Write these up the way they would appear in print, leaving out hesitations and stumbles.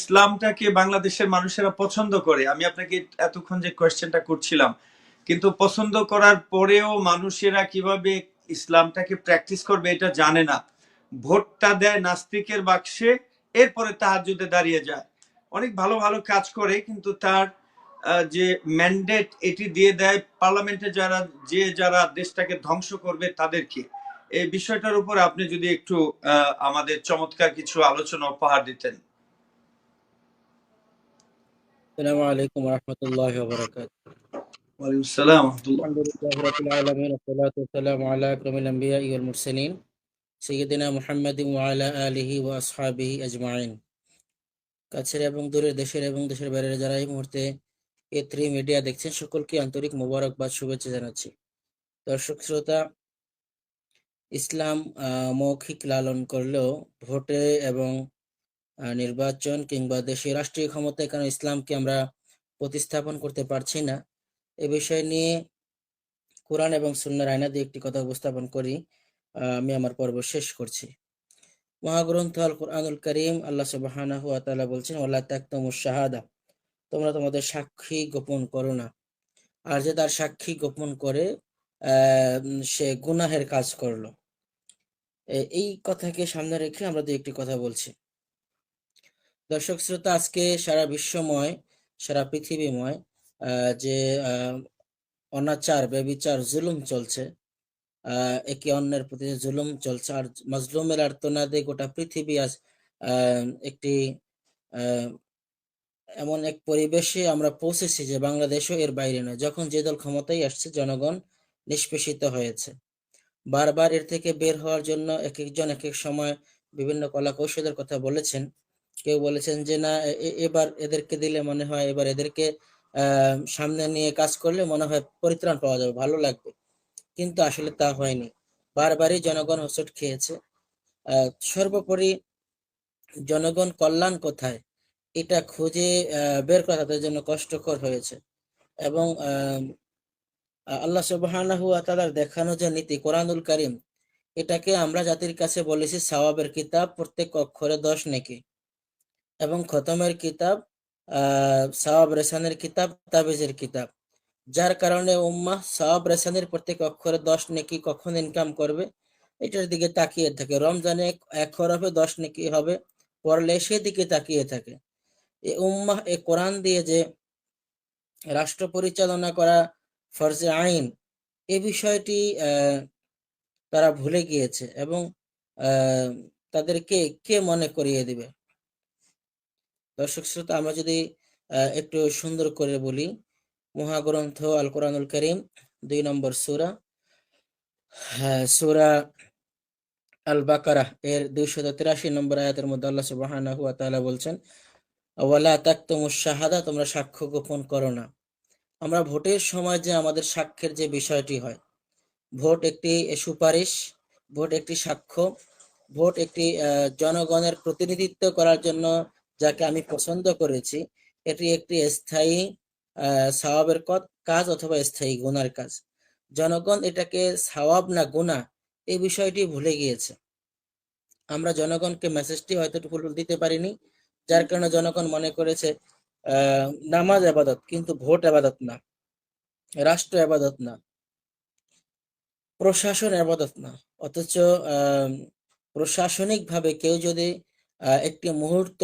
ইসলামটাকে বাংলাদেশের মানুষেরা পছন্দ করে। আমি আপনাকে এতক্ষণ যে কোয়েশ্চেনটা করছিলাম, কিন্তু পছন্দ করার পরেও মানুষেরা কিভাবে ইসলামটাকে প্র্যাকটিস করবে এটা জানে না। ভোটটা দেয় নাস্তিকের বাক্সে, এরপরে তাহাজ্জুদে দাঁড়িয়ে যায়, অনেক ভালো ভালো কাজ করে, কিন্তু তার যে ম্যান্ডেট এটি দিয়ে দেয় পার্লামেন্টে যারা দেশটাকে ধ্বংস করবে তাদেরকে। এই বিষয়টার উপর আপনি যদি একটু আমাদের চমৎকার কিছু আলোচনা উপহার দিতেন। السلام عليكم ورحمة الله وبركاته. ওয়ালাইকুম আসসালাম ওয়া রাহমাতুল্লাহ। الحمد لله رب العالمين والصلاة والسلام على أكرم الأنبياء والمرسلين سيدنا محمد وعلى آله وأصحابه أجمعين. কাছের এবং দূরের দেশের এবং দেশের বাইরের যারা এই মুহূর্তে A3 মিডিয়া দেখছেন সকলকে আন্তরিক মোবারকবাদ শুভেচ্ছা জানাচ্ছি। দর্শক শ্রোতা, ইসলাম মৌখিক লালন করলেও ভোটে এবং নির্বাচন কিংবা দেশের রাষ্ট্রীয় ক্ষমতায় কেন ইসলামকে আমরা প্রতিস্থাপন করতে পারছি না, এ বিষয় নিয়ে কোরআন এবং সুন্নাহর আয়না দিয়ে একটি কথা উপস্থাপন করি। আমি আমার পর্ব শেষ করছি। মহাগ্রন্থ আল কুরআনুল কারীম আল্লাহ সুবহানাহু ওয়া তাআলা বলছেন, ওয়ালা তাকতুমুশ শাহাদা, তোমরা তোমাদের সাক্ষী গোপন করো না। আর যে তার সাক্ষী গোপন করে সে গুনাহের কাজ করলো। এই কথাকে সামনে রেখে আমরা দু একটি কথা বলছি। দর্শক শ্রোতা, আজকে সারা বিশ্বময়, সারা পৃথিবীময় যে অনাচার, ব্যভিচার, জুলুম চলছে, একে অন্যের প্রতি জুলুম চলছে, আর মাজলুমের আর্তনাদে গোটা পৃথিবী আজ একটি এমন এক পরিবেশে আমরা পৌঁছেছি যে বাংলাদেশও এর বাইরে নয়। যখন যে দল ক্ষমতায় আসছে, জনগণ নিষ্পেষিত হয়েছে। বারবার এর থেকে বের হওয়ার জন্য এক একজন এক এক সময় বিভিন্ন কলা কৌশলের কথা বলেছেন। কেউ বলেছেন যে না, এবার এদেরকে দিলে মনে হয়, এবার এদেরকে সামনে নিয়ে কাজ করলে মনে হয় পরিত্রাণ পাওয়া যাবে, ভালো লাগবে। কিন্তু আসলে তা হয়নি। বারবারই জনগণ হোঁচট খেয়েছে। সর্বোপরি জনগণ কল্যাণ কোথায় এটা খুঁজে বের করা তাদের জন্য কষ্টকর হয়েছে। এবং আল্লাহ সুবহানাহু ওয়া তাআলার দেখানো যে নীতি কোরআনুল কারীম, এটাকে আমরা জাতির কাছে বলেছি সওয়াবের কিতাব, প্রত্যেক অক্ষরে 10 নেকি, এবং খতমের কিতাব, সওয়াব রেসানের কিতাব, তাবিজের কিতাব। যার কারণে উম্মাহ সওয়াব রেসানের প্রত্যেক অক্ষরে 10 নেকি কখন ইনকাম করবে এটার দিকে তাকিয়ে থাকে। রমজানে এক হরফে 10 নেকি হবে, পড়লে সেদিকে তাকিয়ে থাকে। এই উম্মাহ এই কোরআন দিয়ে যে রাষ্ট্র পরিচালনা করা ফরজে আইন, এই বিষয়টি তারা ভুলে গিয়েছে, এবং তাদেরকে কে মনে করিয়ে দিবে? দর্শক শ্রোতা, আমরা যদি একটু সুন্দর করে বলি, মহাগ্রন্থ আল কোরআনুল কারীম 2 নম্বর সূরা, সূরা আল বাকারাহ এর 283 নম্বর আয়াতের মধ্যে আল্লাহ সুবহানাহু ওয়া তাআলা বলছেন, ওয়ালা তাকতুমুশ শাহাদা, তোমরা সাক্ষ্য গোপন করো না। আমরা ভোটের সময় যে আমাদের সাক্ষ্যের যে বিষয়টি হয়, ভোট একটি সুপারিশ, ভোট একটি সাক্ষ্য, ভোট একটি জনগণের প্রতিনিধিত্ব করার জন্য যাকে আমি পছন্দ করেছি, এটি একটি স্থায়ী সওয়াবের কাজ অথবা স্থায়ী গুনার কাজ। জনগণ এটাকে সওয়াব না গুনাহ এই বিষয়টি ভুলে গিয়েছে। আমরা জনগণকে মেসেজটি হয়তো দিতে পারিনি, যার কারণে জনগণ মনে করেছে নামাজ ইবাদত, কিন্তু ভোট ইবাদত না, রাষ্ট্র ইবাদত না, প্রশাসন ইবাদত না। অথচ প্রশাসনিকভাবে কেউ যদি একটি মুহূর্ত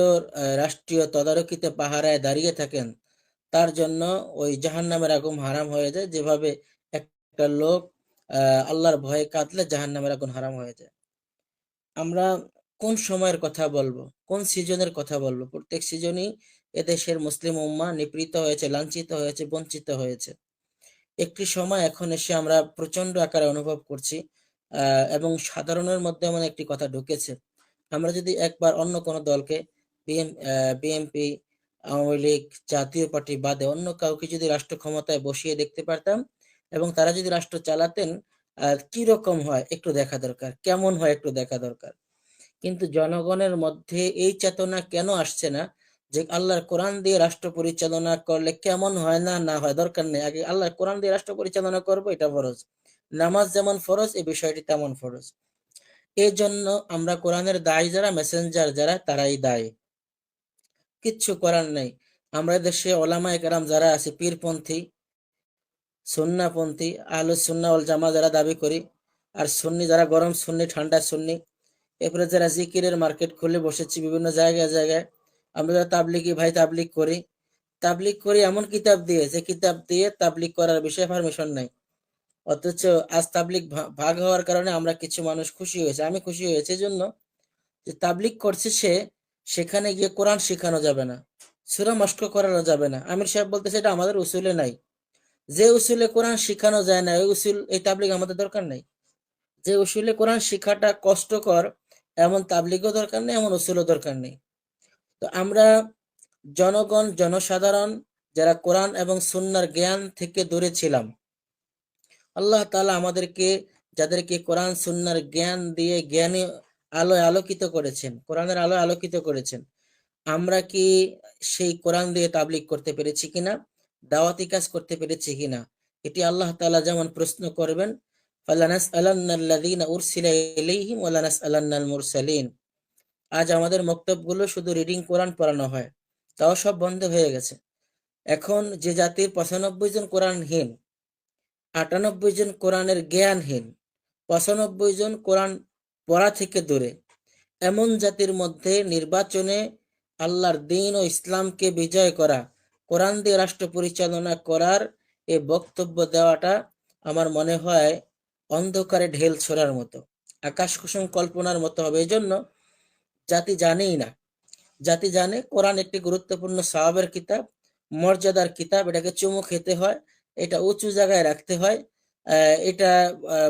রাষ্ট্রীয় তদারকিতে পাহারায় দাঁড়িয়ে থাকেন, তার জন্য ওই জাহান্নামের আগুন হারাম হয়ে যায়, যেভাবে একটা লোক আল্লাহর ভয়ে কাঁদলে জাহান্নামের আগুন হারাম হয়ে যায়। আমরা কোন সময়ের কথা বলবো, কোন সিজনের কথা বলবো? প্রত্যেক সিজনই এদেশের মুসলিম উম্মাহ নিপীড়িত হয়েছে, লাঞ্ছিত হয়েছে, বঞ্চিত হয়েছে। একটি সময় এখন এসে আমরা প্রচন্ড আকারে অনুভব করছি, এবং সাধারণের মধ্যে এমন একটি কথা ঢুকেছে। আমরা যদি একবার অন্য কোনো দলকে, বিএনপি, আওয়ামী লীগ, জাতীয় পার্টি বাদে অন্য কাউকে যদি রাষ্ট্র ক্ষমতায় বসিয়ে দেখতে পারতাম, এবং তারা যদি রাষ্ট্র চালাতেন, কি রকম হয় একটু দেখা দরকার, কেমন হয় একটু দেখা দরকার। কিন্তু জনগণের মধ্যে এই চেতনা কেন আসছে না যে আল্লাহর কোরআন দিয়ে রাষ্ট্র পরিচালনা করলে কেমন হয় না না হয় দরকার নেই, আগে আল্লাহর কোরআন দিয়ে রাষ্ট্র পরিচালনা করব, এটা ফরজ। নামাজ যেমন ফরজ, এই বিষয়টি তেমন ফরজ। এই জন্য আমরা কোরআনের দায়ী যারা, মেসেঞ্জার যারা, তারাই দায়ী। কিচ্ছু করার নেই। আমরা দেশে ওলামায়ে কেরাম যারা আছে পীরপন্থী, সুন্নাপন্থী, আহলুস সুন্নাহ ওয়াল জামাত যারা দাবি করি, আর সুন্নি যারা গরম সুন্নি, ঠান্ডা সুন্নি, এরপরে যারা জিকিরের মার্কেট খুলে বসেছি বিভিন্ন জায়গায় জায়গায়, আমরা যারা তাবলিগি ভাই তাবলিগ করি এমন কিতাব দিয়ে, যে কিতাব দিয়ে তাবলিগ করার বিষয়ে পারমিশন নাই। অথচ আজ তাবলিগ ভাগ হওয়ার কারণে আমরা কিছু মানুষ খুশি হয়েছে, আমি খুশি হয়েছি এজন্য যে তাবলিগ করছে সে, সেখানে গিয়ে কোরআন শেখানো যাবে না, সূরা মস্ক করানো যাবে না। আমির সাহেব বলতেছে এটা আমাদের উসুলে নাই। যে উসুলে কোরআন শেখানো যায় না, ওই উসুল, এই তাবলিগ আমাদের দরকার নাই। যে উসুলে কোরআন শেখাটা কষ্টকর, এমন তাবলিগও দরকার নেই, এমন উসুলও দরকার নেই। তো আমরা জনগণ, জনসাধারণ যারা কোরআন এবং সুন্নাহর জ্ঞান থেকে দূরে ছিলাম, আল্লাহ তাআলা আমাদেরকে, যাদেরকে কোরআন সুন্নাহর জ্ঞান দিয়ে জ্ঞানী আলোয় আলোকিত করেছেন, কোরআনের আলোয় আলোকিত করেছেন, আমরা কি সেই কোরআন দিয়ে তাবলিগ করতে পেরেছি কিনা, দাওয়াতি কাজ করতে পেরেছি কিনা, এটি আল্লাহ তাআলা যেমন প্রশ্ন করবেন, ফালানাসআলান্নাল্লাযীনা উরসিলা ইলাইহিম ওয়ালানাসআলান্নাল মুরসালিন। আজ আমাদের মক্তবগুলো শুধু রিডিং কোরআন পড়ানো হয়, তাও সব বন্ধ হয়ে গেছে। এখন যে জাতির 95 জন কোরআনহীন, 98 জন কোরআনের জ্ঞানহীন, 95 জন কোরআন পড়া থেকে দূরে, এমন জাতির মধ্যে নির্বাচনে আল্লাহর দ্বীন ও ইসলামকে বিজয় করা, কোরআন দিয়ে রাষ্ট্র পরিচালনা করার এ বক্তব্য দেওয়াটা আমার মনে হয় অন্ধকারে ঢেল ছোড়ার মতো, আকাশ কুসুম কল্পনার মতো হবে। এজন্য জাতি জানেই না, জাতি জানে কোরআন একটি গুরুত্বপূর্ণ সওয়াবের কিতাব, মর্যাদার কিতাব, এটাকে চুমু খেতে হয়, এটা উঁচু জায়গায় রাখতে হয়, এটা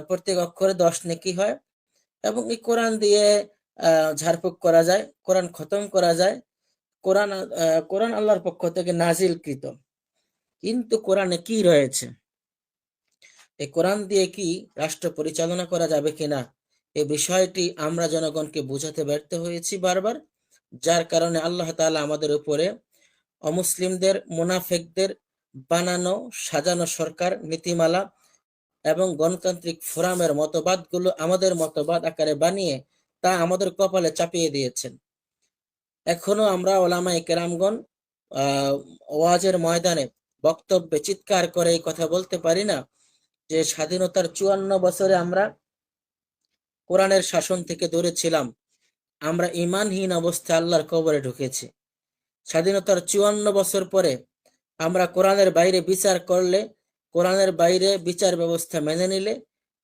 প্রত্যেক অক্ষরে 10 নেকি হয়, এবং এই কোরআন দিয়ে ঝাড়ফুঁক করা যায়, কোরআন খতম করা যায়, কোরআন আল্লাহর পক্ষ থেকে নাজিলকৃত। কিন্তু কোরআনে কি রয়েছে, এই কোরআন দিয়ে কি রাষ্ট্র পরিচালনা করা যাবে কিনা, এই বিষয়টি আমরা জনগণকে বোঝাতে ব্যর্থ হয়েছি বারবার, যার কারণে আল্লাহ তাআলা আমাদের উপরে অমুসলিমদের, মুনাফিকদের বানানো সাজানো সরকার, নীতিমালা এবং গণতান্ত্রিক ফোরামের মতবাদগুলো আমাদের মতবাদ আকারে বানিয়ে তা আমাদের কপালে চাপিয়ে দিয়েছেন। এখনো আমরা ওলামায়ে কেরামগণ ওয়াজের ময়দানে বক্তব্যে চিৎকার করে এই কথা বলতে পারি না যে স্বাধীনতার 54 বছরে আমরা কোরআনের শাসন থেকে দূরে ছিলাম, আমরা ঈমানহীন অবস্থায় আল্লাহর কবরে ঢুকেছি। স্বাধীনতার 54 বছর পরে আমরা কোরআনের বাইরে বিচার করলে, কোরআনের বাইরে বিচার ব্যবস্থা মেনে নিলে,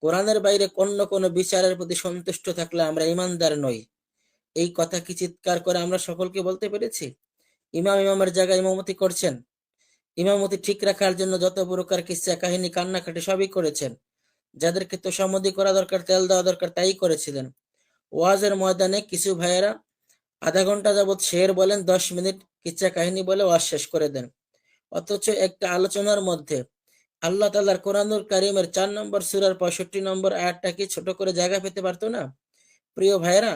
কোরআনের বাইরে অন্য কোনো বিচারের প্রতি সন্তুষ্ট থাকলে আমরা ঈমানদার নই। এই কথা কি চিৎকার করে আমরা সকলকে বলতে পেরেছি? ইমামের জায়গায় ইমামতি করছেন, ইমামতি ঠিক রাখার জন্য যত প্রকার কিসসা কাহিনী কান্নাকাটি সবই করেছেন, যাদেরকে তোষামোদী করা দরকার, তেল দেওয়া দরকার, তাই করেছিলেন। ওয়াজের ময়দানে কিছু ভাইয়েরা আধা ঘন্টা যাবৎ শের বলেন, 10 মিনিট কিচ্ছা কাহিনী বলে ওয়াজ শেষ করে দেন। অথচ একটা আলোচনার মধ্যে আল্লাহ তাআলার কোরআনুল কারীমের 4 নম্বর সূরার 65 নম্বর আয়াতটা কি ছোট করে জায়গা পেতে পারতো না? প্রিয় ভাইয়েরা,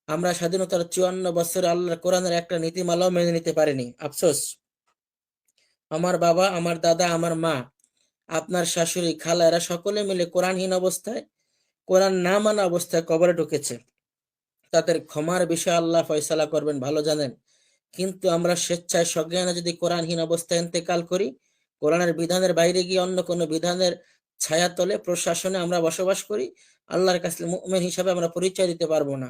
আমরা স্বাধীনতার 54 বছরে আল্লাহর কোরআনের একটা নীতিমালাও মেনে নিতে পারিনি। আফসোস, আমার বাবা, আমার দাদা, আমার মা, আপনার শাশুড়ি, খালা, এরা সকলে মিলে কোরআনহীন অবস্থায়, কোরআন না মানা অবস্থায় কবরে ঢুকেছে। তাদের ক্ষমার বিষয় আল্লাহ ফয়সালা করবেন, ভালো জানেন। কিন্তু আমরা স্বেচ্ছায় সজ্ঞানে যদি কোরআনহীন অবস্থায় ইন্তেকাল করি, কোরআনের বিধানের বাইরে গিয়ে অন্য কোনো বিধানের ছায়াতলে, প্রশাসনে আমরা বসবাস করি, আল্লাহর কাছে মুমিন হিসাবে আমরা পরিচয় দিতে পারবো না।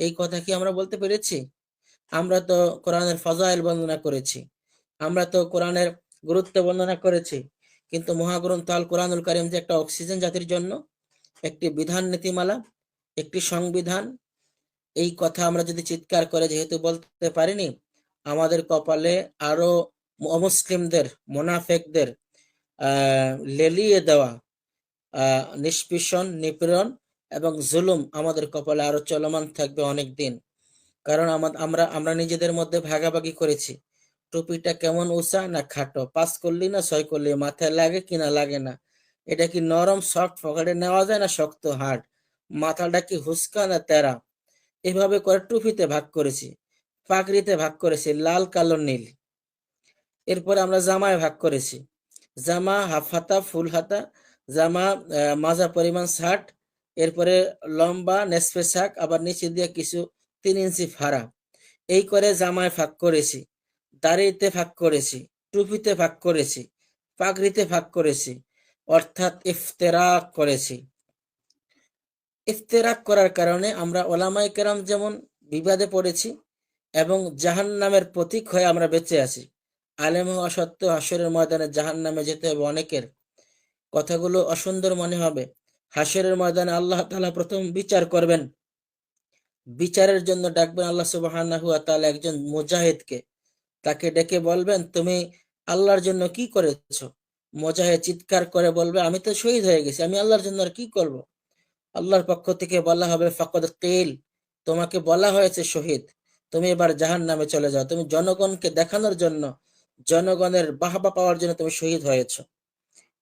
এই কথা কি আমরা বলতে পেরেছি? আমরা তো কোরআনের ফজাইল বর্ণনা করেছি, আমরা তো কোরআনের গুরুত্ব বর্ণনা করেছি, কিন্তু মহাগ্রন্থ আল কোরআনুল কারীম যে একটা অক্সিজেন জাতির জন্য, একটি বিধান নীতিমালা, একটি সংবিধান, এই কথা আমরা যদি চিৎকার করে যেহেতু বলতে পারিনি, আমাদের কপালে আরো অমুসলিমদের, মুনাফিকদের লেলিয়ে দেওয়া নিষ্পেষণ, নিপীড়ন এবং জুলুম আমাদের কপালে আরো চলমান থাকবে অনেক দিন। কারণ আমরা নিজেদের মধ্যে ভাগাভাগি করেছি, টুপিটা কেমন উঁচা না খাটো, 5 করলি না 6 করলি, মাথায় লাগে কিনা লাগে না, এটা কি নরম সফট পকেটে নেওয়া যায় না শক্ত হার্ড, মাথাটা কি হুস্কা না তেরা, এভাবে করে টুপিতে ভাগ করেছি, পাগড়িতে ভাগ করেছি লাল কালো নীল। এরপরে আমরা জামায় ভাগ করেছি, জামা হাফ হাতা, ফুল হাতা, জামা মাজা পরিমাণ শার্ট, এরপরে লম্বা নেসফে শাক, আবার নিচে দিয়ে কিছু 3 ইঞ্চি ফাড়া, এই করে জামায় ভাগ করেছি। দাড়িতে ভাগ করেছি, টুপিতে ভাগ করেছি, পাগড়িতে ভাগ করেছি, অর্থাৎ ইফতেরাক করেছি। ইফতেরাক করার কারণে আমরা ওলামায়ে কেরাম যেমন বিবাদে পড়েছি এবং জাহান্নামের প্রতীক হয়ে আমরা বেঁচে আছি। আলেম হওয়া সত্ত্বেও হাসরের ময়দানে জাহান্নামে যেতে হবে অনেকের। কথাগুলো অসুন্দর মনে হবে। হাসরের ময়দানে আল্লাহ তাআলা প্রথম বিচার করবেন। বিচারের জন্য ডাকবেন আল্লাহ সুবহানাহু ওয়া তাআলা একজন মুজাহিদকে। তাকে ডেকে বলবেন, তুমি আল্লাহর জন্য কি করেছো? মুজাহিদ চিৎকার করে বলবে, আমি তো শহীদ হয়ে গেছি, আমি আল্লাহর জন্য আর কি করব? আল্লাহর পক্ষ থেকে বলা হবে, ফাকাদ কিল, তোমাকে বলা হয়েছে শহীদ, তুমি এবার জাহান্নামে চলে যাও। তুমি জনগণকে দেখানোর জন্য, জনগণের বাহবা পাওয়ার জন্য তুমি শহীদ হয়েছো।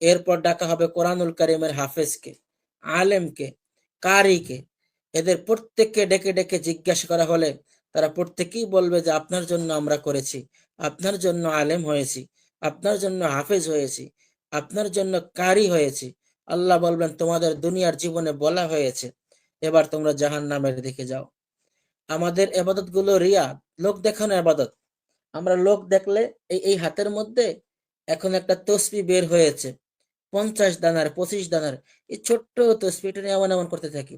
এরপর ডাকা হবে কোরআনুল কারীমের হাফেজকে, আলেমকে, কারীকে। এদের প্রত্যেককে ডেকে ডেকে জিজ্ঞাসা করা হলে তারা প্রত্যেকেই বলবে যে আপনার জন্য আমরা করেছি, আপনার জন্য আলেম হয়েছি, আপনার জন্য হাফেজ হয়েছি, আপনার জন্য কারি হয়েছি। আল্লাহ বলবেন, তোমাদের দুনিয়ার জীবনে বলা হয়েছে, এবার তোমরা জাহান্নামের দিকে যাও। আমাদের এবাদত গুলো রিয়া, লোক দেখানো এবাদত। আমরা লোক দেখলে এই এই হাতের মধ্যে এখন একটা তসবি বের হয়েছে, 50 দানার, 25 দানার, এই ছোট্ট তসবি, এটা নিয়ে এমন এমন করতে থাকি।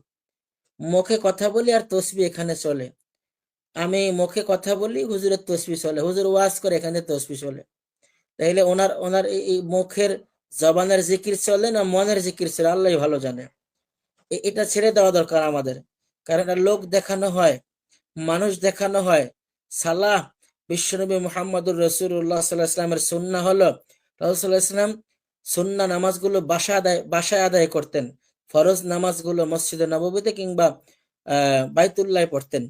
মুখে কথা বলি আর তসবি এখানে চলে। আমি মুখে কথা বলি, হুজুরের তসবি চলে, হুজুর ওয়াজ করে, এখানে তসবি চলে। তাইলে ওনার ওনার এই মুখের জবানের জিকির চলে না মনের জিকির চলে, আল্লাহ ভালো জানে। এটা ছেড়ে দেওয়া দরকার আমাদের, কারণ এটা লোক দেখানো হয়, মানুষ দেখানো হয়। সালাহ, বিশ্বনবী মুহাম্মদুর রাসূলুল্লাহ সাল্লাল্লাহু আলাইহি ওয়াসাল্লামের সুন্নাহ হলো, রাসূল সাল্লাল্লাহু আলাইহি ওয়াসাল্লাম সুন্নাহ নামাজগুলো বাসায় আদায় করতেন। ফরজ নামাজগুলো মসজিদে নববীতে কিংবা বাইতুল্লাহে পড়তেন।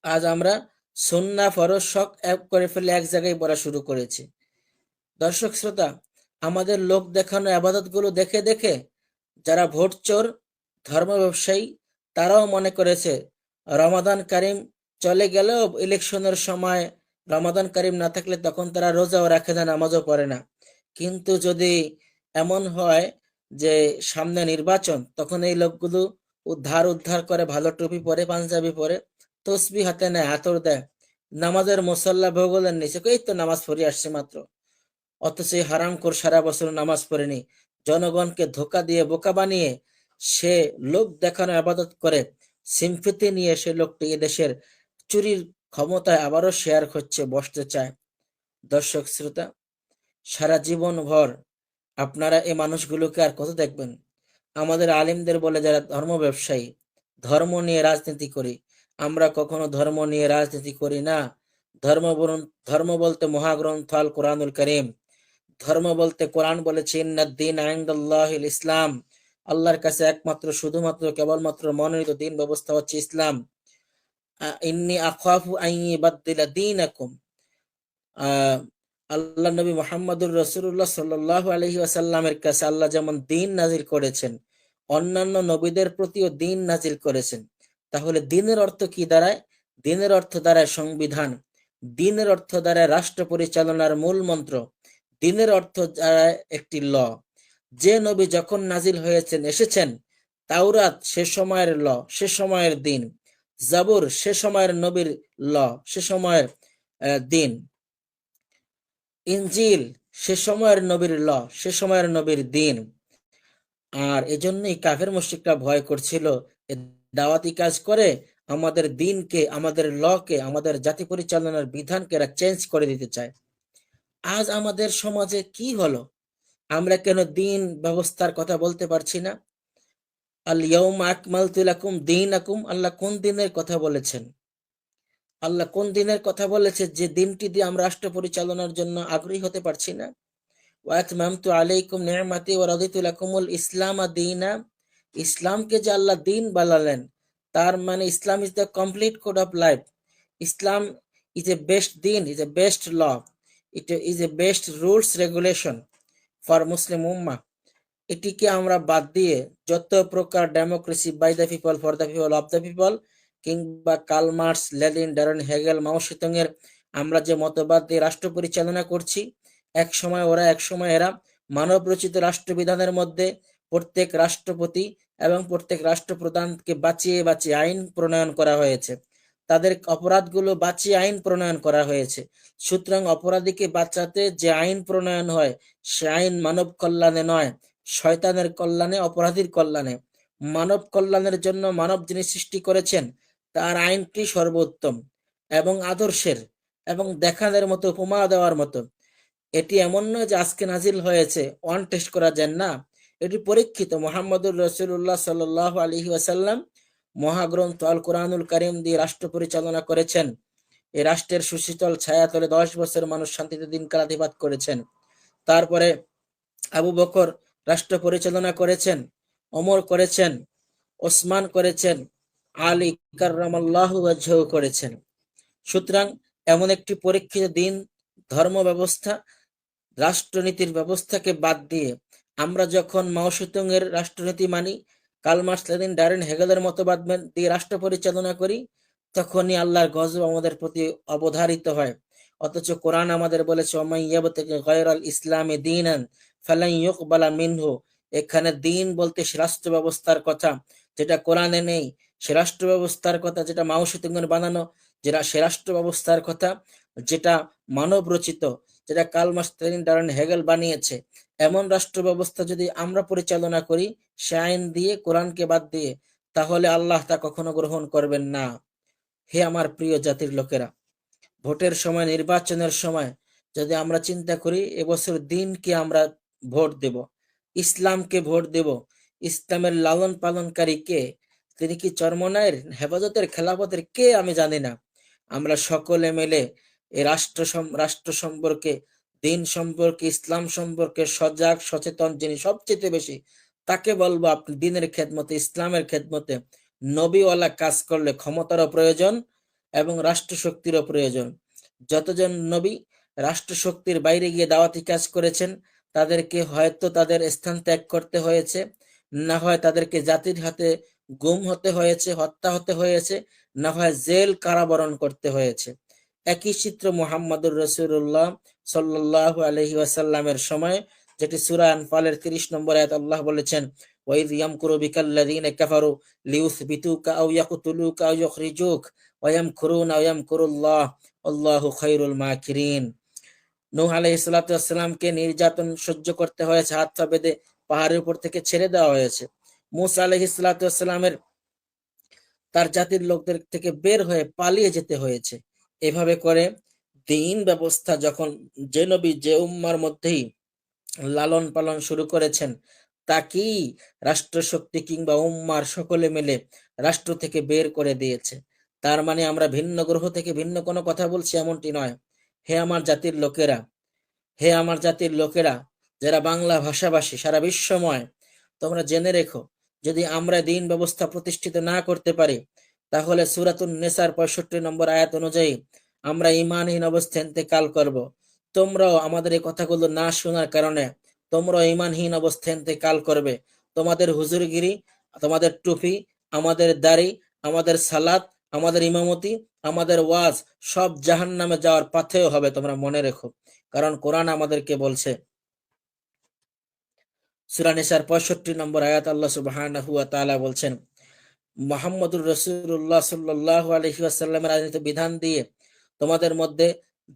আজ আমরা সুন্নাহ ফরজ সব এক করে ফেলে এক জায়গায় পড়া শুরু করেছি। দর্শক শ্রোতা, আমাদের লোক দেখানো আবাদত গুলো দেখে দেখে যারা ভোট চোর, ধর্ম ব্যবসায়ী, তারাও মনে করেছে রমাদান কারিম চলে গেলেও ইলেকশনের সময় রমাদান কারিম না থাকলে তখন তারা রোজাও রাখে না, নামাজও পড়ে না। কিন্তু যদি এমন হয় যে সামনে নির্বাচন, তখন এই লোকগুলো উদ্ধার করে, ভালো টুপি পরে, পাঞ্জাবি পরে, তসবি হাতে নেয়, হাতর দেয়, নামাজের মুসল্লা ভূগোলের নিচে, এই তো নামাজ পড়ে আসছে মাত্র। অথচ এই হারামখোর সারা বছর নামাজ পড়েনি, জনগণকে ধোকা দিয়ে বোকা বানিয়ে সে লোক দেখানো আবাদত করে, সিম্পথি নিয়ে সে লোকটি এদেশের চুরির ক্ষমতায় আবারও শেয়ার হচ্ছে, বসতে চায়। দর্শক শ্রোতা, সারা জীবন ভর আপনারা এই মানুষগুলোকে আর কত দেখবেন? আমাদের আলিমদের বলে যারা ধর্ম ব্যবসায়ী, ধর্ম নিয়ে রাজনীতি করি, আমরা কখনো ধর্ম নিয়ে রাজনীতি করি না। ধর্ম বলতে মহাগ্রন্থ আল কোরআনুল কারীম, ধর্ম বলতে কোরআন বলেছে ইন্নাদ-দীন ইনদাল্লাহিল ইসলাম, আল্লাহর কাছে একমাত্র শুধুমাত্র কেবলমাত্র মনোনীত দিন ব্যবস্থা হচ্ছে ইসলাম। ইন্নী আখাফু আন ইউবাদদিলা দীনাকুম, আল্লাহ নবী মুহাম্মদুর রাসূলুল্লাহ সাল্লাল্লাহু আলাইহি ওয়াসাল্লামের কাছে আল্লাহ যেমন দ্বীন নাজিল করেছেন, অন্যান্য নবীদের প্রতিও দ্বীন নাজিল করেছেন। তাহলে দ্বীনের অর্থ কি দাঁড়ায়? দ্বীনের অর্থ দাঁড়ায় সংবিধান, দ্বীনের অর্থ দাঁড়ায় রাষ্ট্র পরিচালনার মূল মন্ত্র, দ্বীনের অর্থ দাঁড়ায় একটি ল। যে নবী যখন নাজিল হয়েছেন, এসেছেন, তাওরাত সে সময়ের ল, সে সময়ের দ্বীন, জাবুর সে সময়ের নবীর ল, সে সময়ের দ্বীন, ইনজিল সে সময়ের নবীর ল, সে সময়ের নবীর দ্বীন। আর এজন্যই কাফের মুশরিকরা ভয় করছিল, এ দাওয়াতি কাজ করে আমাদের দ্বীনকে, আমাদের লকে, আমাদের জাতি পরিচালনার বিধানকে এরা চেঞ্জ করে দিতে চায়। আজ আমাদের সমাজে কি হলো? আমরা কেন দ্বীন ব্যবস্থার কথা বলতে পারছি না? আল ইয়াউমা আকমালতু লাকুম দীনাকুম, আল্লাহ কোন দিনের কথা বলেছেন? আল্লাহ কোন দিনের কথা বলেছে যে দিনটি দিয়ে আমরা রাষ্ট্র পরিচালনার জন্য আগ্রহী হতে পারছি না? ওয়া আতমামতু আলাইকুম নি'মাতি ওয়া রাদিতু লাকুমুল ইসলামা দীনা, ইসলামকে যে আল্লাহ দিন বানালেন, তার মানে Islam is the complete code of life. Islam is a best দিন, is a best law, it is a best rules regulation for Muslim উম্মাহ। এটিকে আমরা বাদ দিয়ে যত প্রকার democracy, by the people, for the people, of the people, কিংবা Karl Marx, Lenin, Darwin Hegel, Mao Zedong এর আমরা যে মতবাদ দিয়ে রাষ্ট্র পরিচালনা করছি, এক সময় ওরা, এক সময় এরা, মানব রচিত রাষ্ট্রবিধানের মধ্যে প্রত্যেক রাষ্ট্রপতি এবং প্রত্যেক রাষ্ট্রপ্রধানকে বাঁচিয়ে বাঁচিয়ে আইন প্রণয়ন করা হয়েছে। তাদের অপরাধগুলো বাঁচিয়ে আইন প্রণয়ন করা হয়েছে। সুতরাং অপরাধীকে বাঁচাতে যে আইন প্রণয়ন হয় সে আইন মানব কল্যাণে নয়, শয়তানের কল্যাণে, অপরাধীর কল্যাণে। মানব কল্যাণের জন্য মানব যিনি সৃষ্টি করেছেন তার আইনটি সর্বোত্তম এবং আদর্শের এবং দেখানোর মতো, উপমা দেওয়ার মতো। এটি এমন নয় যে আজকে নাজিল হয়েছে, ওয়ান টেস্ট করা যায় না। এটি পরীক্ষিত। মুহাম্মদুর রাসূলুল্লাহ সাল্লাল্লাহু আলাইহি ওয়াসাল্লাম মহাগ্রন্থ আল কোরআনুল কারীম দিয়ে রাষ্ট্র পরিচালনা করেছেন। এই রাষ্ট্রের সুশীতল ছায়াতলে 10 বছর মানুষ শান্তিতে দিন কালাতিপাত করেছেন। তারপরে আবু বকর রাষ্ট্র পরিচালনা করেছেন, ওমর করেছেন, ওসমান করেছেন, আলী কাররামাল্লাহু ওয়াজহু করেছেন। সুতরাং এমন একটি পরীক্ষিত দিন, ধর্ম ব্যবস্থা, রাষ্ট্রনীতির ব্যবস্থাকে বাদ দিয়ে আমরা যখন মাও সেতুং এর রাষ্ট্রনীতি মানি, কার্ল মার্কস, লেনিন, ডারউইন, হেগেলের মতবাদ দিয়ে রাষ্ট্র পরিচালনা করি, তখনই আল্লাহর গজব আমাদের প্রতি অবধারিত হয়। অথচ কোরআন আমাদের বলেছে ওমান ইয়াবতাগি গায়রাল ইসলামি দীনান ফালান ইউকবালা মিনহু। এখানে দিন বলতে সে রাষ্ট্র ব্যবস্থার কথা, যেটা কোরআনে নেই। সে রাষ্ট্র ব্যবস্থার কথা যেটা মাও সেতুং এর বানানো, যেটা সে রাষ্ট্র ব্যবস্থার কথা যেটা মানব রচিত, যেটা Karl Marx, Lenin, Darwin, Hegel বানিয়েছে। এমন রাষ্ট্র ব্যবস্থা যদি আমরা পরিচালনা করি সে আইন দিয়ে, কোরআনকে বাদ দিয়ে, তাহলে আল্লাহ তা কখনো গ্রহণ করবেন না। হে আমার প্রিয় জাতির লোকেরা, ভোটের সময়, নির্বাচনের সময় যদি আমরা চিন্তা করি এবছর দিনকে আমরা ভোট দেব, ইসলামকে ভোট দেব, ইসলামের লালন পালনকারী কে, তিনি কি চরমনায়ের, হেফাজতের, খেলাফতের কে আমি জানি না, আমরা সকলে মিলে এই রাষ্ট্র সম্পর্কে, দিন সম্পর্কে, ইসলাম সম্পর্কে সজাগ সচেতন যিনি সবচেয়ে বেশি, তাকে বলবো আপনি দিনের খেদমতে, ইসলামের খেদমতে নবীওয়ালা কাজ করলে ক্ষমতারও প্রয়োজন এবং রাষ্ট্রশক্তিরও প্রয়োজন। যতজন নবী রাষ্ট্রশক্তির বাইরে গিয়ে দাওয়াতি কাজ করেছেন তাদেরকে হয়তো তাদের স্থান ত্যাগ করতে হয়েছে, না হয় তাদেরকে জাতির হাতে গুম হতে হয়েছে, হত্যা হতে হয়েছে, না হয় জেল কারাবরণ করতে হয়েছে। একই চিত্র মুহাম্মদুর রাসূলুল্লাহ সাল্লাল্লাহু আলাইহি ওয়াসাল্লামের সময়, যেটি সূরা আনফালের 30 নম্বর আয়াত আল্লাহ বলেছেন ওয়াইয ইয়ামকুরু বিকাল্লাযীনা কাফারু লিইউসবিতুকা আও ইয়াকতুলুকা আও ইউখরিজুক ওয়া ইয়ামকুরুনা ওয়া ইয়ামকুরুল্লাহ আল্লাহু খায়রুল মাকিরিন। নূহ আলাইহিস সালাতু ওয়াস সালামকে নির্যাতন সহ্য করতে হয়েছে, হাত পা বেঁধে পাহাড়ের উপর থেকে ছেড়ে দেওয়া হয়েছে। মূসা আলাইহিস সালাতু ওয়াস সালামের তার জাতির লোকদের থেকে বের হয়ে পালিয়ে যেতে হয়েছে। এভাবে করে দিন ব্যবস্থা যখন যে নবী যে উম্মার মধ্যেই লালন পালন শুরু করেছেন, তাকেই রাষ্ট্রশক্তি কিংবা উম্মার সকলে মিলে রাষ্ট্র থেকে বের করে দিয়েছে। তার মানে আমরা ভিন্ন গ্রহ থেকে ভিন্ন কোনো কথা বলছি এমনটি নয়। হে আমার জাতির লোকেরা, হে আমার জাতির লোকেরা যারা বাংলা ভাষাভাষী সারা বিশ্বময়, তোমরা জেনে রেখো, যদি আমরা দিন ব্যবস্থা প্রতিষ্ঠিত না করতে পারি তাহলে সূরাতুন নিসার 65 নম্বর আয়াত অনুযায়ী আমরা ঈমানহীন অবস্থায় ইন্তেকাল করব। তোমরাও আমাদের এই কথাগুলো না শোনার কারণে তোমরাও ঈমানহীন অবস্থায় ইন্তেকাল করবে। তোমাদের হুজুরগিরি, তোমাদের টুপি, আমাদের দাড়ি, আমাদের সালাত, আমাদের ইমামতি, আমাদের ওয়াজ সব জাহান্নামে যাওয়ার পাথেয় হবে, তোমরা মনে রেখো। কারণ কোরআন আমাদেরকে বলছে, সূরা নিসার 65 নম্বর আয়াত আল্লাহ সুবহানাহু ওয়া তাআলা বলছেন, মুহাম্মদুর রাসূলুল্লাহ সাল্লাল্লাহু আলাইহি ওয়াসাল্লামের রাজনীতি বিধান দিয়ে তোমাদের মধ্যে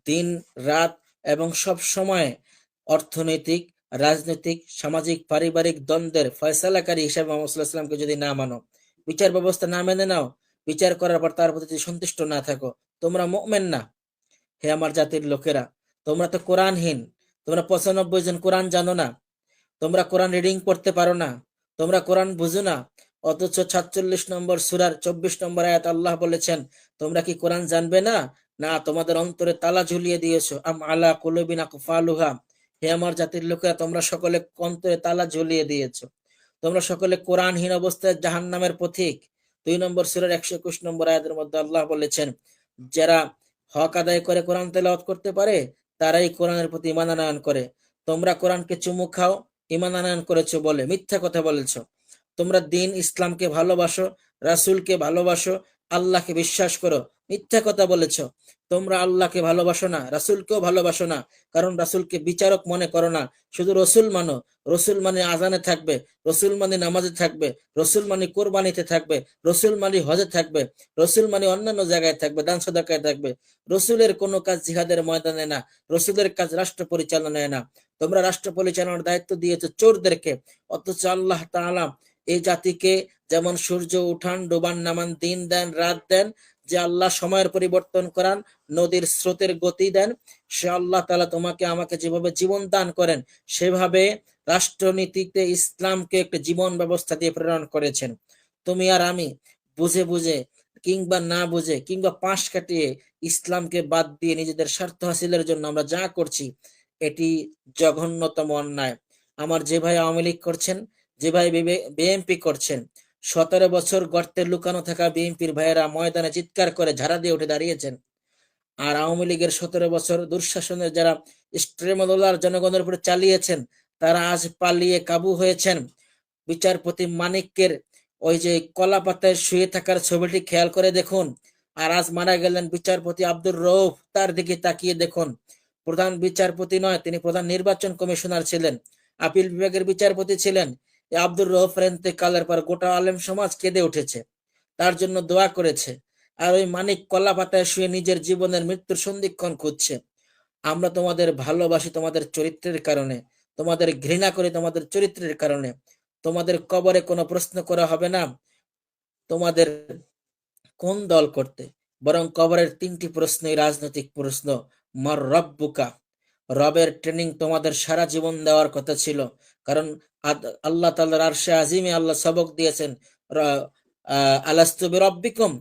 দিন রাত এবং সব সময় অর্থনৈতিক, রাজনৈতিক, সামাজিক, পারিবারিক দ্বন্দ্বের ফয়সালাকারী হিসেবে মুহাম্মদ সাল্লাল্লাহু আলাইহি ওয়াসাল্লামকে যদি না মানো, বিচার ব্যবস্থা না মেনে নাও, বিচার করার পর তার প্রতি যদি সন্তুষ্ট না থাকো, তোমরা মুমিন না। হে আমার জাতির লোকেরা, তোমরা তো কোরআনহীন, তোমরা 95 জন কোরআন জানো না, তোমরা কোরআন রিডিং পড়তে পারো না, তোমরা কোরআন বুঝো না। অথচ 46 নম্বর সূরার 24 নম্বর আয়াত আল্লাহ বলেছেন, তোমরা কি কোরআন জানবে না? না, তোমাদের অন্তরে তালা ঝুলিয়ে দিয়েছো। আম আলা কুলুবিন আকফালুহা। হে আমার জাতির লোকেরা, তোমরা সকলে অন্তরে তালা ঝুলিয়ে দিয়েছো। তোমরা সকলে কোরআনহীন অবস্থায় জাহান্নামের পথিক। 2 নম্বর সূরার 121 নম্বর আয়াতের মধ্যে আল্লাহ বলেছেন, যারা হক আদায় করে কোরআন তেলাওয়াত করতে পারে তারাই কোরআনের প্রতি ঈমান আনয়ন করে। তোমরা কোরআনকে চুমু খাও, ঈমান আনয়ন করেছো বলে মিথ্যা কথা বলেছো। তোমরা দিন ইসলামকে ভালোবাসো, রাসূলকে ভালোবাসো, আল্লাহকে বিশ্বাস করো, মিথ্যা কথা বলেছো। তোমরা আল্লাহকে ভালোবাসো না, রাসূলকেও ভালোবাসো না, কারণ রাসূলকে বিচারক মনে করো না। শুধু রসুল মানো। রসুল মানে আজানে থাকবে, রসুল মানে নামাজে থাকবে, রসুল মানে কোরবানিতে থাকবে, রসুল মানে হজে থাকবে, রসুল মানে অন্যান্য জায়গায় থাকবে, দান সদকায় থাকবে। রসুলের কোনো কাজ জিহাদের ময়দানে না, রসুলের কাজ রাষ্ট্র পরিচালনায় না। তোমরা রাষ্ট্র পরিচালনার দায়িত্ব দিয়েছো চোরদেরকে, অথচ আল্লাহ তাআলা এই জাতিকে যেমন সূর্য উঠান ডোবান নামান, দিন দেন রাত দেন, যে আল্লাহ সময়ের পরিবর্তন করান, নদীর স্রোতের গতি দেন, সে আল্লাহ তাআলা তোমাকে আমাকে যেভাবে জীবন দান করেন, সেভাবে রাষ্ট্রনীতিতে ইসলামকে একটা জীবন ব্যবস্থা দিয়ে প্রেরণ করেছেন। তুমি আর আমি বুঝে বুঝে কিংবা না বুঝে কিংবা পাশ কাটিয়ে ইসলামকে বাদ দিয়ে নিজেদের স্বার্থ হাসিলের জন্য আমরা যা করছি, এটি জঘন্যতম অন্যায়। আমার যে ভাই আওয়ামী লীগ করছেন, যে ভাই বিএনপি করছেন, 17 বছর গর্তে লুকানো থাকা বিএনপির ভাইয়েরা ময়দানে চিৎকার করে ঝাড়া দিয়ে উঠে দাঁড়িয়েছেন। আর আওয়ামী লীগের 17 বছর দুঃশাসনের যারা স্ট্রেমদোলার জনগণের উপরে চালিয়েছেন, তারা আজ পালিয়ে কাবু হয়েছেন। বিচারপতি মানিক্যের ওই যে কলা পাতায় শুয়ে থাকার ছবিটি খেয়াল করে দেখুন। আর আজ মারা গেলেন বিচারপতি আব্দুর রউফ, তার দিকে তাকিয়ে দেখুন। প্রধান বিচারপতি নয়, তিনি প্রধান নির্বাচন কমিশনার ছিলেন, আপিল বিভাগের বিচারপতি ছিলেন। এই আব্দুর রউফের ইন্তেকালের পর গোটা আলেম সমাজ কেঁদে উঠেছে, তার জন্য দোয়া করেছে। আর ওই মানিক কলা পাতায় শুয়ে নিজের জীবনের মৃত্যুর সন্ধিক্ষণ খুঁজছে। আমরা তোমাদের ভালোবাসি তোমাদের চরিত্রের কারণে, তোমাদের ঘৃণা করি তোমাদের চরিত্রের কারণে। তোমাদের কবরে কোনো প্রশ্ন করা হবে না তোমাদের কোন দল করতে, বরং কবরের 3টি প্রশ্নই রাজনৈতিক প্রশ্ন। মার রব্বুকা, রবের ট্রেনিং তোমাদের সারা জীবন দেওয়ার কথা ছিল, কারণ আল্লাহ তাআলার আরশে আজিমে আল্লাহ সবক দিয়েছেন, আলাস্তু বিরব্বিকুম।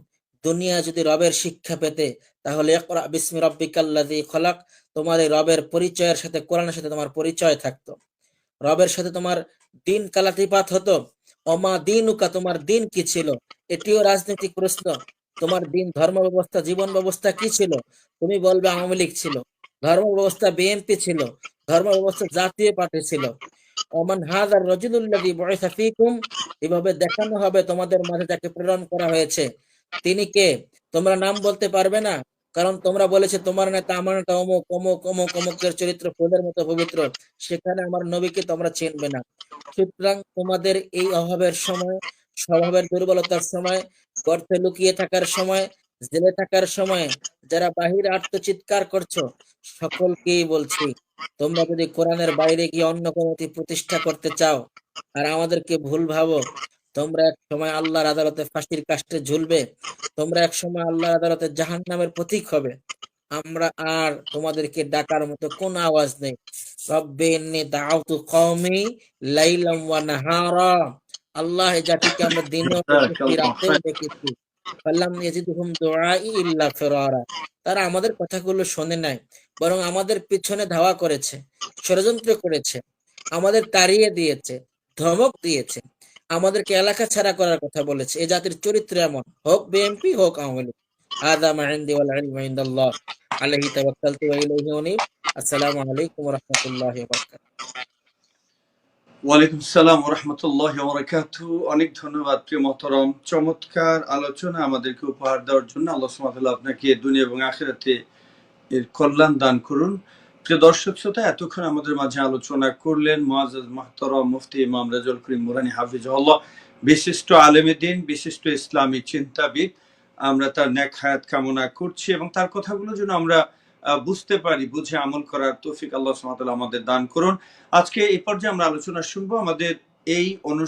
দুনিয়া যদি রবের শিক্ষা পেতে, তাহলে ইকরা বিসমি রাব্বিকাল্লাযী খলাক, তোমার এই রবের পরিচয়ের সাথে কোরআনের সাথে তোমার পরিচয় থাকতো, রবের সাথে তোমার দিন কালাতিপাত হতো। অমা দিনুকা, তোমার দিন কি ছিল, এটিও রাজনৈতিক প্রশ্ন। তোমার দিন ধর্ম ব্যবস্থা জীবন ব্যবস্থা কি ছিল? তুমি বলবে আওয়ামী লীগ ছিল, ধর্ম ব্যবস্থা বিএনপি ছিল, ধর্ম ব্যবস্থা জাতীয় পার্টি ছিল। ওমান হাযার রাজুলুল্লাযী বুইসা ফীকুম, এভাবে দেখানো হবে তোমাদের মাঝে যাকে প্রেরণ করা হয়েছে তিনি কে। তোমরা নাম বলতে পারবে না, কারণ তোমরা বলেছে তোমার নেতা আমার নেতা অমুক অমুক অমুক অমুকের চরিত্র ফুলের মতো পবিত্র, সেখানে আমার নবীকে তোমরা চিনবে না। সুতরাং তোমাদের এই অভাবের সময়, স্বভাবের দুর্বলতার সময়, গর্তে লুকিয়ে থাকার সময়, জেলে থাকার সময় যারা বাহিরে আত্মচিৎকার করছো, সকলকেই বলছি, তোমরা যদি কোরআনের বাইরে গিয়ে অন্য কোনো প্রতিষ্ঠা করতে চাও আর আমাদেরকে ভুল ভাবো, তোমরা এক সময় আল্লাহর আদালতে ফাঁসির কাস্টে ঝুলবে, তোমরা এক সময় আল্লাহর আদালতে জাহান্নামের প্রতীক হবে। আমরা আর তোমাদেরকে ডাকার মতো কোন আওয়াজ নেই। রব্বি ইন্নী দাউতু কওমি লাইলাম ওয়া নাহারা, আল্লাহ এই জাতিকে আমরা দিনেও ডেকেছি রাতেও ডেকেছি, ফালাম ইয়াজিদহুম দুআই ইল্লা ফিরারা। তারা আমাদের কথাগুলো শোনে নাই, বরং আমাদের পিছনে ধাওয়া করেছে, ষড়যন্ত্র করেছে, আমাদের তাড়িয়ে দিয়েছে, ধমক দিয়েছে, আমাদেরকে এলাকা ছাড়া করার কথা বলেছে। এই জাতির চরিত্র এমন, হোক বিএনপি হোক আওয়ামী লীগ। হাযা মা ইনদি ওয়াল ইলমু ইনদাল্লাহ, আলাইহি তাওয়াক্কালতু ওয়া ইলাইহি উনীব। আসসালামু আলাইকুম ওয়া রাহমাতুল্লাহি ওয়া বারাকাতুহু। ওয়ালাইকুম সালাম ওয়া রাহমাতুল্লাহি ওয়া বারাকাতুহু। অনেক ধন্যবাদ প্রিয় মহতরম, চমৎকার আলোচনা আমাদেরকে উপহার দেওয়ার জন্য। আল্লাহ সুবহানাহু ওয়া তাআলা আপনাকে দুনিয়া এবং আখিরাতে এর কল্যাণ দান করুন। প্রিয় দর্শক শ্রোতা, এতক্ষণ আমাদের মাঝে আলোচনা করলেন মুআজ্জাজ মুহতারাম মুফতি ইমাম রেজাউল করিম নুরানী হাফিজাহুল্লাহ, বিশিষ্ট আলেমে দ্বীন, বিশিষ্ট ইসলামী চিন্তাবিদ। আমরা তার নেক হায়াত কামনা করছি এবং তার কথাগুলো যেন আমরা বুঝতে পারি, বুঝে আমল করার তৌফিক আল্লাহ সুবহানাহু ওয়া তাআলা আমাদের দান করুন। আজকে এই পর্যায়ে আমরা আলোচনা শুনবো। আমাদের এই অনুষ্ঠান